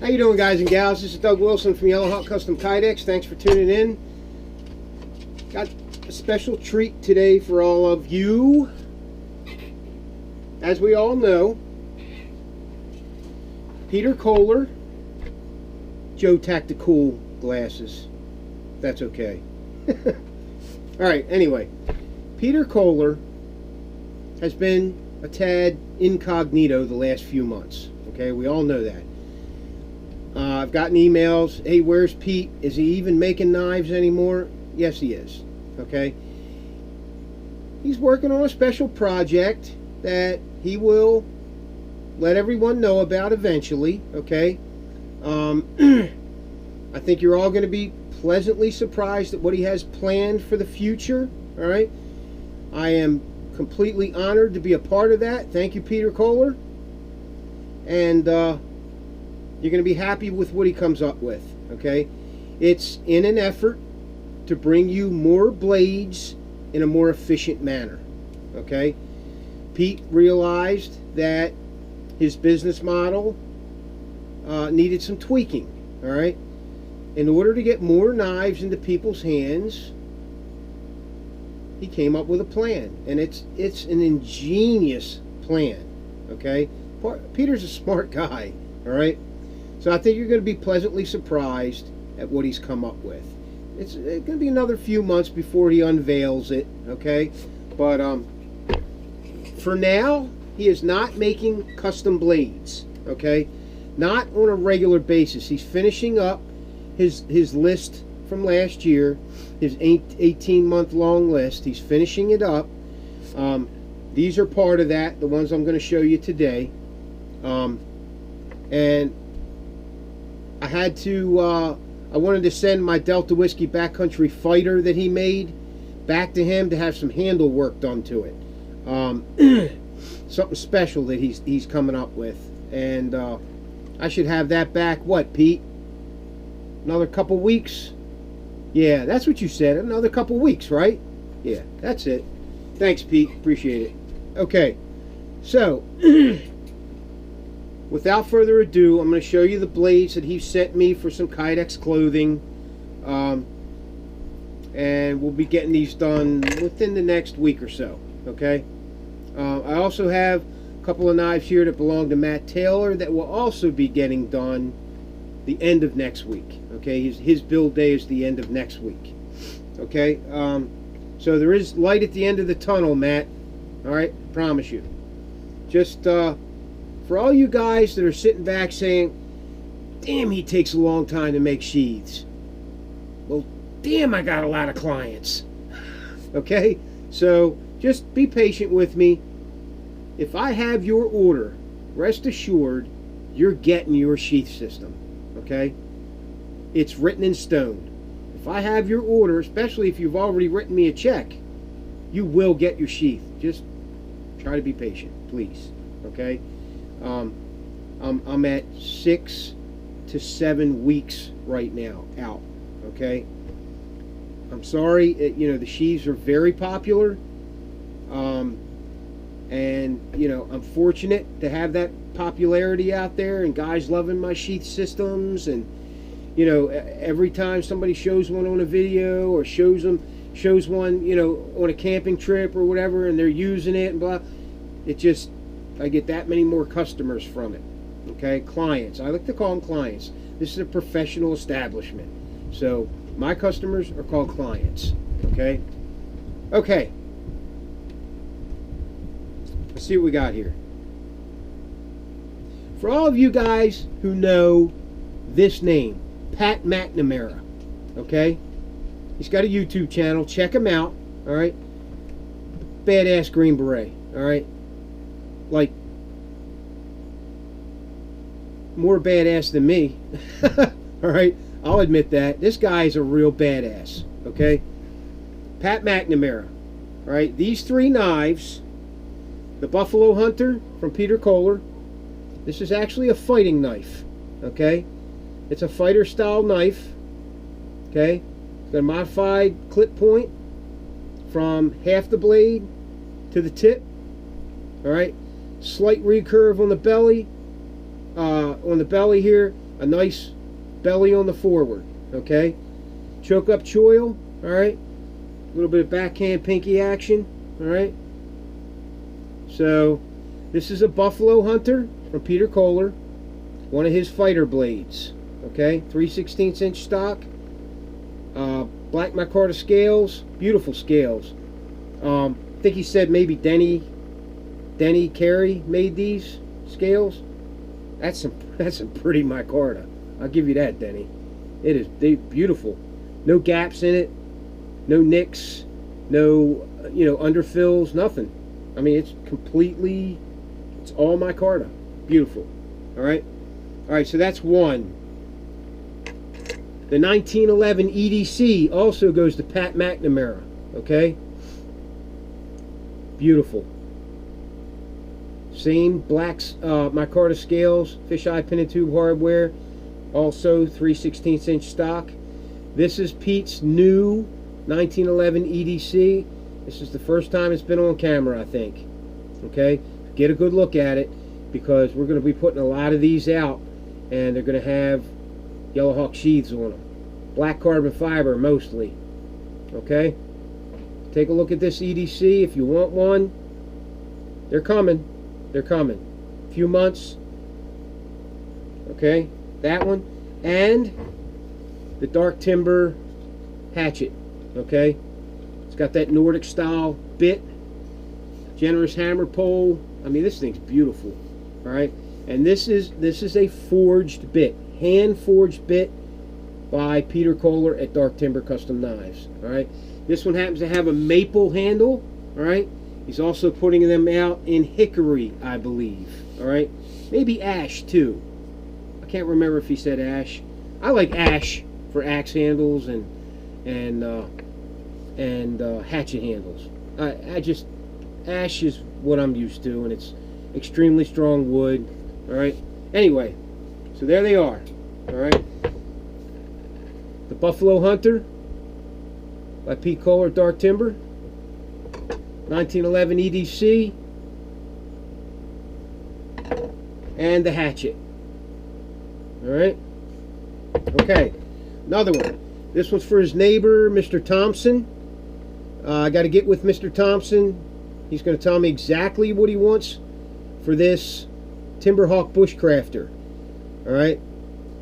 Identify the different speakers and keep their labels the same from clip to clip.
Speaker 1: How you doing, guys and gals? This is Doug Wilson from Yellow Hawk Custom KYDEX. Thanks for tuning in. Got a special treat today for all of you. As we all know, Peter Kohler, Joe Tactical glasses. That's okay. Alright, anyway. Peter Kohler has been a tad incognito the last few months. Okay, we all know that. I've gotten emails, hey, where's Pete? Is he even making knives anymore? Yes, he is. Okay. He's working on a special project that he will let everyone know about eventually. Okay. I think you're all going to be pleasantly surprised at what he has planned for the future. All right. I am completely honored to be a part of that. Thank you, Peter Kohler. And you're going to be happy with what he comes up with. Okay. It's in an effort to bring you more blades in a more efficient manner. Okay. Pete realized that his business model needed some tweaking. All right. In order to get more knives into people's hands, he came up with a plan, and it's an ingenious plan. Okay. Peter's a smart guy. All right. So I think you're going to be pleasantly surprised at what he's come up with. It's going to be another few months before he unveils it, okay? But for now, he is not making custom blades, okay? Not on a regular basis. He's finishing up his list from last year, his 18-month-long list. He's finishing it up. These are part of that, the ones I'm going to show you today. And I had to, I wanted to send my Delta Whiskey Backcountry Fighter that he made back to him to have some handle work done to it. Something special that he's coming up with. And I should have that back, what, Pete? Another couple weeks? Yeah, that's what you said. Another couple weeks, right? Yeah, that's it. Thanks, Pete. Appreciate it. Okay, so without further ado, I'm going to show you the blades that he sent me for some KYDEX clothing. And we'll be getting these done within the next week or so. Okay. I also have a couple of knives here that belong to Matt Taylor that will also be getting done the end of next week. Okay. His build day is the end of next week. Okay. So there is light at the end of the tunnel, Matt. Alright. Promise you. Just, for all you guys that are sitting back saying, damn, he takes a long time to make sheaths. Well, damn, I got a lot of clients. Okay? So, just be patient with me. If I have your order, rest assured, you're getting your sheath system. Okay? It's written in stone. If I have your order, especially if you've already written me a check, you will get your sheath. Just try to be patient, please. Okay? I'm at 6 to 7 weeks right now out. Okay, I'm sorry. You know, the sheaths are very popular, and you know, I'm fortunate to have that popularity out there and guys loving my sheath systems. And you know, every time somebody shows one on a video or shows one, you know, on a camping trip or whatever, and they're using it and blah, it just, I get that many more customers from it. Okay, clients. I like to call them clients. This is a professional establishment, so my customers are called clients. Okay. Okay. Let's see what we got here. For all of you guys who know this name, Pat McNamara. Okay, he's got a YouTube channel. Check him out. All right. Badass Green Beret. All right. Like, more badass than me. Alright, I'll admit that. This guy's a real badass. Okay? Pat McNamara. Alright, these three knives, the Buffalo Hunter from Peter Kohler. This is actually a fighting knife. Okay? It's a fighter style knife. Okay? It's got a modified clip point from half the blade to the tip. Alright? Slight recurve on the belly. On the belly here, a nice belly on the forward, okay? Choke up choil, all right? A little bit of backhand pinky action, all right? So this is a Buffalo Hunter from Peter Kohler, one of his fighter blades, okay? 3/16 inch stock, black micarta scales, beautiful scales. I think he said maybe Denny Carey made these scales. That's some pretty micarta. I'll give you that, Denny. They're beautiful. No gaps in it, no nicks, no underfills, nothing. I mean, it's all micarta. Beautiful. All right. So that's one. The 1911 EDC also goes to Pat McNamara. Okay. Beautiful. Same black micarta scales, fisheye pin and tube hardware, also 3/16 inch stock. This is Pete's new 1911 EDC. This is the first time it's been on camera, I think. Okay, get a good look at it, because we're going to be putting a lot of these out, and they're going to have Yellow Hawk sheaths on them. Black carbon fiber mostly. Okay, take a look at this EDC if you want one. They're coming. They're coming. A few months. Okay, that one. And the dark timber hatchet. Okay, it's got that Nordic style bit, generous hammer pole. I mean, this thing's beautiful. All right, and this is a forged bit, hand forged bit by Peter Kohler at Dark Timber Custom Knives. All right, this one happens to have a maple handle. All right. He's also putting them out in hickory, I believe. All right, maybe ash too. I can't remember if he said ash. I like ash for axe handles and hatchet handles. Ash is what I'm used to, and it's extremely strong wood. All right. Anyway, so there they are. All right. The Buffalo Hunter by Pete Kohler, Dark Timber. 1911 EDC, and the hatchet. All right. Okay, another one. This one's for his neighbor, Mr. Thompson. I got to get with Mr. Thompson. He's going to tell me exactly what he wants for this Timberhawk Bushcrafter. All right.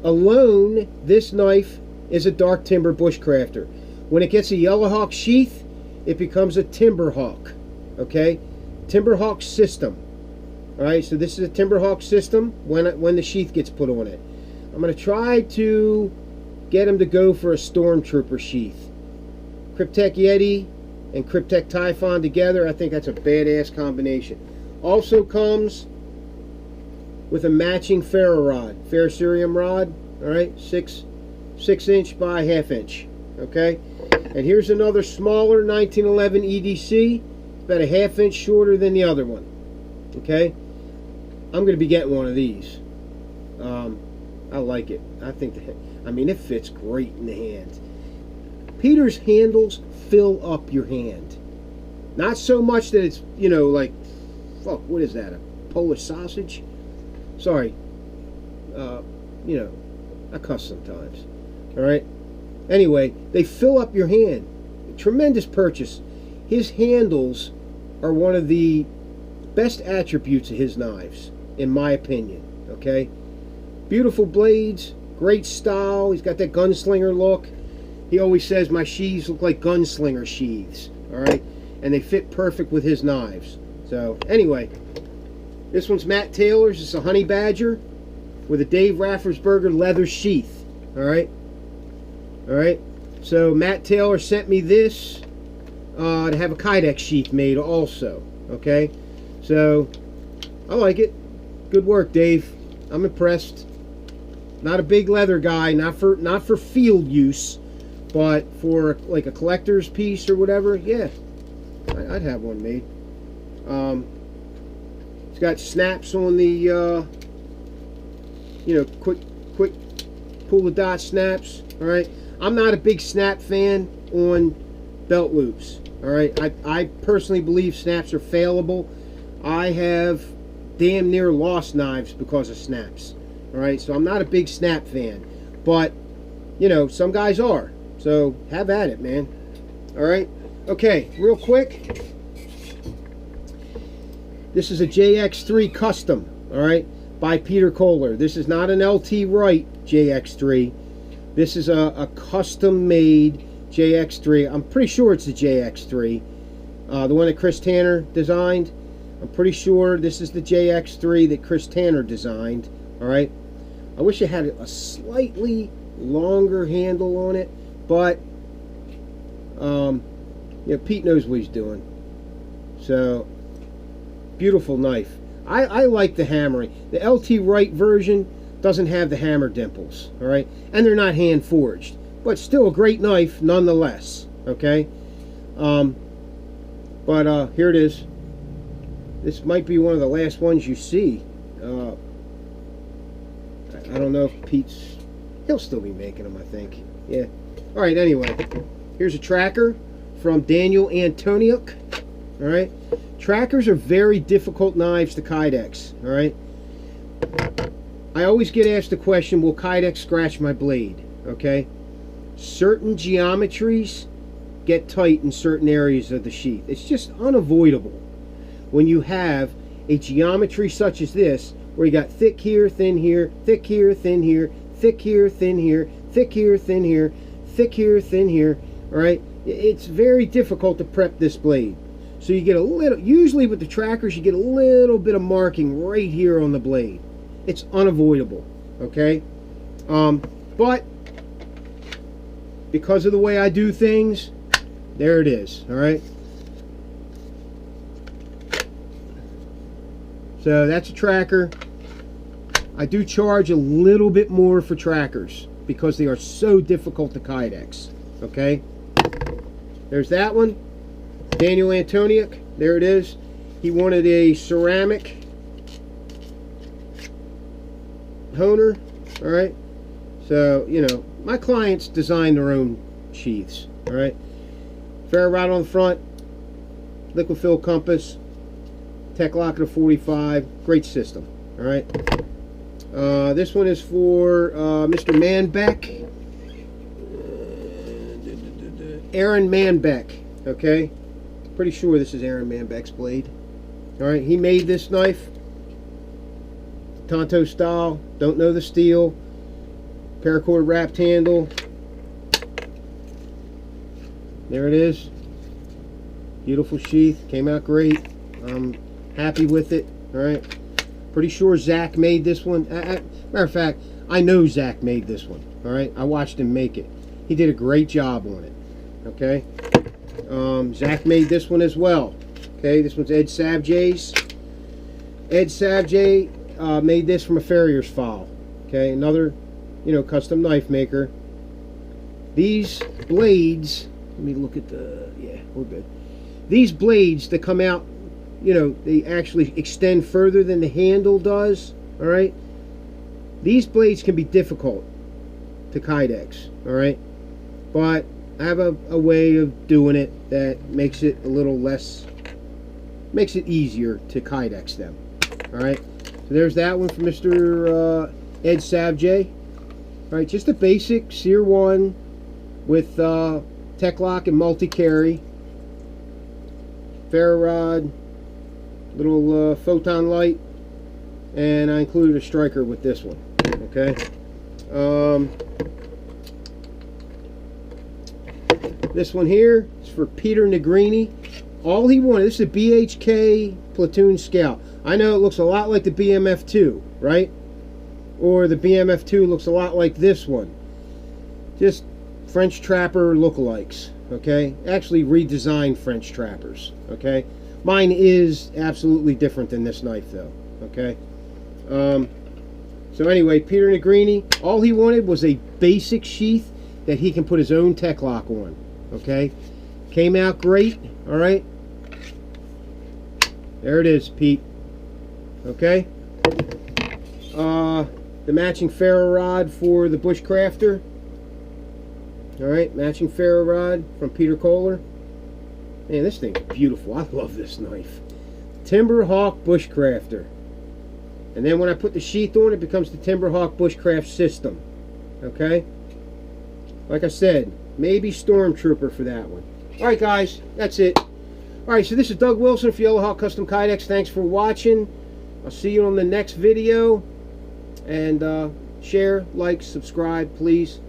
Speaker 1: Alone, this knife is a Dark Timber Bushcrafter. When it gets a Yellow Hawk sheath, it becomes a Timberhawk. Okay, Timberhawk system. All right, so this is a Timberhawk system when the sheath gets put on it. I'm going to try to get him to go for a Stormtrooper sheath. Kryptek Yeti and Kryptek Typhon together, I think that's a badass combination. Also comes with a matching ferro rod, ferrocerium rod. All right, 6 inch by 1/2 inch. Okay, and here's another smaller 1911 EDC, about a 1/2 inch shorter than the other one. Okay, I'm going to be getting one of these. I like it. I think it fits great in the hand. Peter's handles fill up your hand. Not so much that it's, like, fuck, what is that, a Polish sausage? Sorry. I cuss sometimes. All right. Anyway, they fill up your hand. Tremendous purchase. His handles are one of the best attributes of his knives, in my opinion. Okay, beautiful blades, great style. He's got that gunslinger look. He always says my sheaths look like gunslinger sheaths. All right, and they fit perfect with his knives. So anyway, this one's Matt Taylor's. It's a Honey Badger with a Dave Raffensperger leather sheath. All right. All right, so Matt Taylor sent me this to have a KYDEX sheath made also. Okay, so I like it. Good work, Dave. I'm impressed. Not a big leather guy, not for field use, but for like a collector's piece or whatever. Yeah, I'd have one made. It's got snaps on the quick pull the dot snaps. All right. I'm not a big snap fan on belt loops. All right, I personally believe snaps are failable. I have damn near lost knives because of snaps. All right, so I'm not a big snap fan, but you know, some guys are. So have at it, man. All right. Okay, real quick. This is a JX3 custom. All right, by Peter Kohler. This is not an LT Wright JX3. This is a custom-made JX3. I'm pretty sure it's the JX3, the one that Chris Tanner designed. I'm pretty sure this is the JX3 that Chris Tanner designed. All right. I wish it had a slightly longer handle on it, but you know, Pete knows what he's doing. So beautiful knife. I like the hammering. The LT Wright version doesn't have the hammer dimples, all right, and they're not hand forged, but still a great knife nonetheless. Okay, but here it is. This might be one of the last ones you see. I don't know if he'll still be making them, I think. Yeah. All right, anyway, here's a tracker from Daniel Antoniuk. All right, trackers are very difficult knives to KYDEX. All right, I always get asked the question, will KYDEX scratch my blade? Okay, certain geometries get tight in certain areas of the sheath. It's just unavoidable when you have a geometry such as this, where you got thick here, thin here, thick here, thin here, thick here, thin here, thick here, thin here, thick here, thin here. All right, it's very difficult to prep this blade. So you get a little, usually with the trackers, you get a little bit of marking right here on the blade. It's unavoidable, okay? But because of the way I do things, there it is, all right? So that's a tracker. I do charge a little bit more for trackers because they are so difficult to KYDEX, okay? There's that one. Daniel Antoniuk, there it is. He wanted a ceramic honer, all right? So, you know, my clients design their own sheaths, all right? Ferro rod on the front, liquid fill compass, tech lock at a 45, great system, all right? This one is for Mr. Manbeck, Aaron Manbeck, okay? Pretty sure this is Aaron Manbeck's blade. All right, he made this knife, Tonto style. Don't know the steel. Paracord wrapped handle. There it is. Beautiful sheath. Came out great. I'm happy with it. All right. Pretty sure Zach made this one. Matter of fact, I know Zach made this one. All right. I watched him make it. He did a great job on it. Okay. Zach made this one as well. Okay, this one's Ed Savjay's. Ed Savjay made this from a farrier's file. Okay, another, you know, custom knife maker. These blades, let me look at the, yeah, we're good. These blades that come out, you know, they actually extend further than the handle does. All right, these blades can be difficult to KYDEX. All right, but I have a way of doing it that makes it a little less, makes it easier to KYDEX them. All right, so there's that one from Mr. Ed Savjay. All right, just a basic Sear 1 with tech lock and multi-carry. Ferro rod, little photon light, and I included a striker with this one. Okay. This one here is for Peter Negrini. All he wanted, this is a BHK Platoon Scout. I know it looks a lot like the BMF2, right? Or the BMF2 looks a lot like this one. Just French Trapper lookalikes, okay? Actually redesigned French Trappers, okay? Mine is absolutely different than this knife, though, okay? So anyway, Peter Negrini, all he wanted was a basic sheath that he can put his own tech lock on. Okay, came out great. All right, there it is, Pete. Okay, the matching ferro rod for the Bushcrafter. All right, matching ferro rod from Peter Kohler. Man, this thing's beautiful. I love this knife. Timberhawk Bushcrafter. And then when I put the sheath on, it becomes the Timberhawk Bushcraft system. Okay? Like I said, maybe Stormtrooper for that one. Alright guys, that's it. Alright, so this is Doug Wilson for Yellowhawk Custom KYDEX. Thanks for watching. I'll see you on the next video. And share, like, subscribe, please.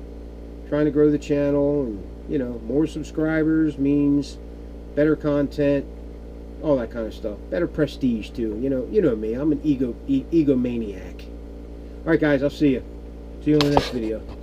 Speaker 1: Trying to grow the channel. And, you know, more subscribers means better content. All that kind of stuff. Better prestige, too. You know me. I'm an egomaniac. Alright guys, I'll see you. See you on the next video.